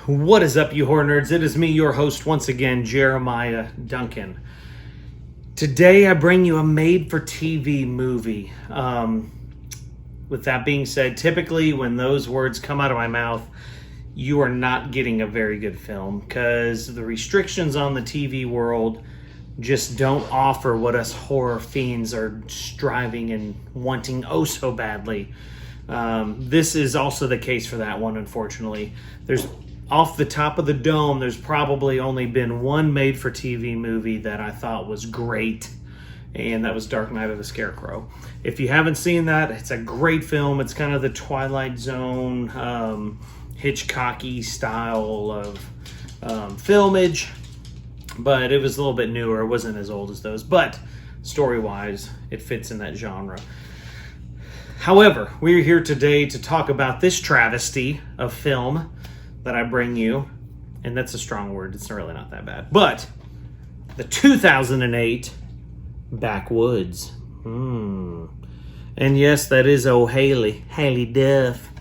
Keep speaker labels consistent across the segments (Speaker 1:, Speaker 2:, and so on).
Speaker 1: What is up, you horror nerds? It is me, your host, once again, Jeremiah Duncan. Today, I bring you a made-for-TV movie. With that being said, typically when those words come out of my mouth, you are not getting a very good film because the restrictions on the TV world just don't offer what us horror fiends are striving and wanting oh so badly. This is also the case for that one, unfortunately. There's off the top of the dome, there's probably only been one made-for-TV movie that I thought was great, and that was Dark Night of the Scarecrow. If you haven't seen that, it's a great film. It's kind of the Twilight Zone, Hitchcocky style of filmage, but it was a little bit newer. It wasn't as old as those, but story-wise, it fits in that genre. However, we're here today to talk about this travesty of film that I bring you, and that's a strong word. It's really not that bad. But the 2008 Backwoods. And yes, that is Haylie Duff.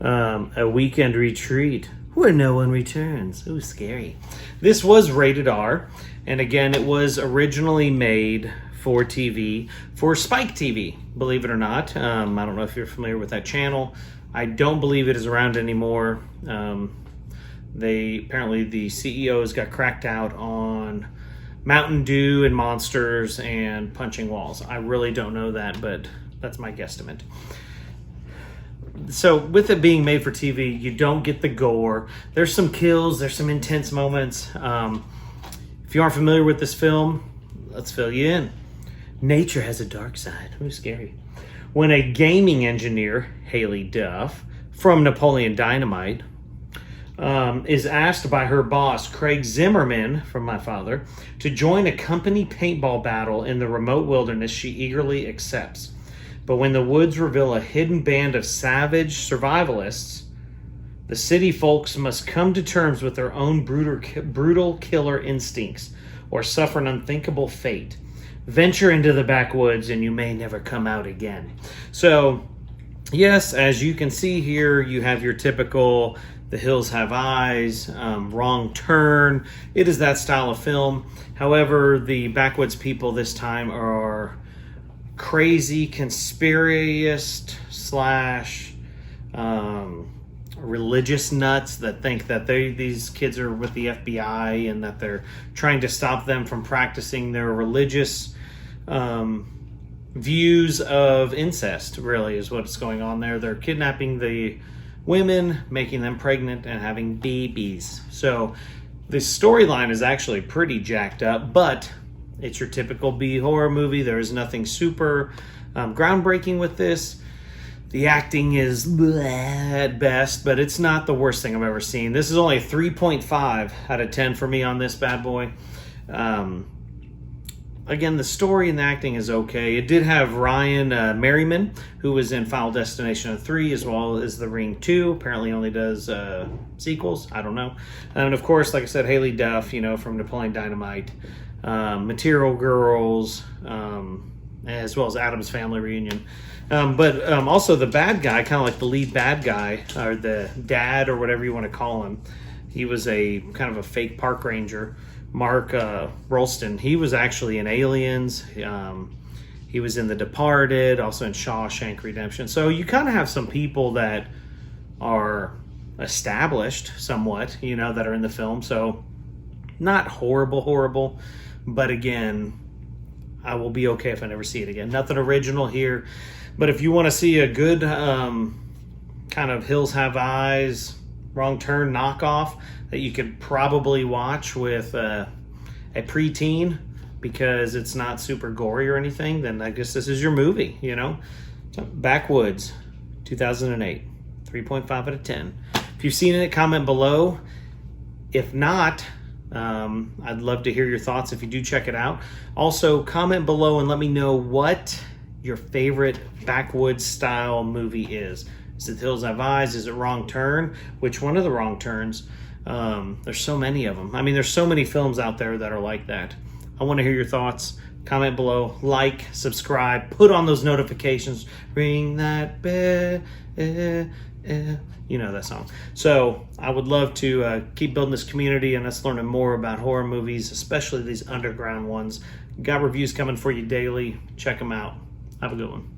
Speaker 1: A weekend retreat where no one returns. Ooh, scary. This was rated R, and again, it was originally made for TV, for Spike TV, believe it or not. I don't know if you're familiar with that channel. I don't believe it is around anymore. Apparently the CEOs got cracked out on Mountain Dew and Monsters and punching walls. I really don't know that, but that's my guesstimate. So with it being made for TV, you don't get the gore. There's some kills, there's some intense moments. If you aren't familiar with this film, let's fill you in. Nature has a dark side. Ooh, scary. When a gaming engineer, Haylie Duff, from Napoleon Dynamite, is asked by her boss, Craig Zimmerman, from my father, to join a company paintball battle in the remote wilderness, she eagerly accepts. But when the woods reveal a hidden band of savage survivalists, the city folks must come to terms with their own brutal killer instincts or suffer an unthinkable fate. Venture into the backwoods and you may never come out again. So, yes, as you can see here, you have your typical The Hills Have Eyes, Wrong Turn. It is that style of film. However, the Backwoods people this time are crazy conspiracist / religious nuts that think that these kids are with the FBI and that they're trying to stop them from practicing their religious views of incest, really, is what's going on there. They're kidnapping the women, making them pregnant, and having babies. So the storyline is actually pretty jacked up, but it's your typical B horror movie. There is nothing super groundbreaking with this. The acting is bleh at best, but it's not the worst thing I've ever seen. This is only a 3.5 out of 10 for me on this bad boy. Again, the story and the acting is okay. It did have Ryan Merriman, who was in Final Destination 3, as well as The Ring 2. Apparently only does sequels. I don't know. And, of course, like I said, Haylie Duff, from Napoleon Dynamite, Material Girls, as well as Adam's Family Reunion. But also the bad guy, kind of like the lead bad guy, or the dad, or whatever you want to call him. He was a kind of a fake park ranger, Mark Rolston. He was actually in Aliens. He was in The Departed, also in Shawshank Redemption. So you kind of have some people that are established somewhat, that are in the film. So not horrible, but again, I will be okay if I never see it again. Nothing original here. But if you want to see a good kind of Hills Have Eyes, Wrong Turn knockoff that you could probably watch with a preteen because it's not super gory or anything, then I guess this is your movie, Backwoods, 2008, 3.5 out of 10. If you've seen it, comment below. If not, I'd love to hear your thoughts if you do check it out. Also, comment below and let me know what your favorite Backwoods style movie is. Is it Hills Have Eyes? Is it Wrong Turn? Which one of the Wrong Turns? There's so many of them. I mean, there's so many films out there that are like that. I want to hear your thoughts. comment below, like, subscribe, put on those notifications, ring that bell. You know that song. So I would love to keep building this community and us learning more about horror movies, especially these underground ones. Got reviews coming for you daily. Check them out. Have a good one.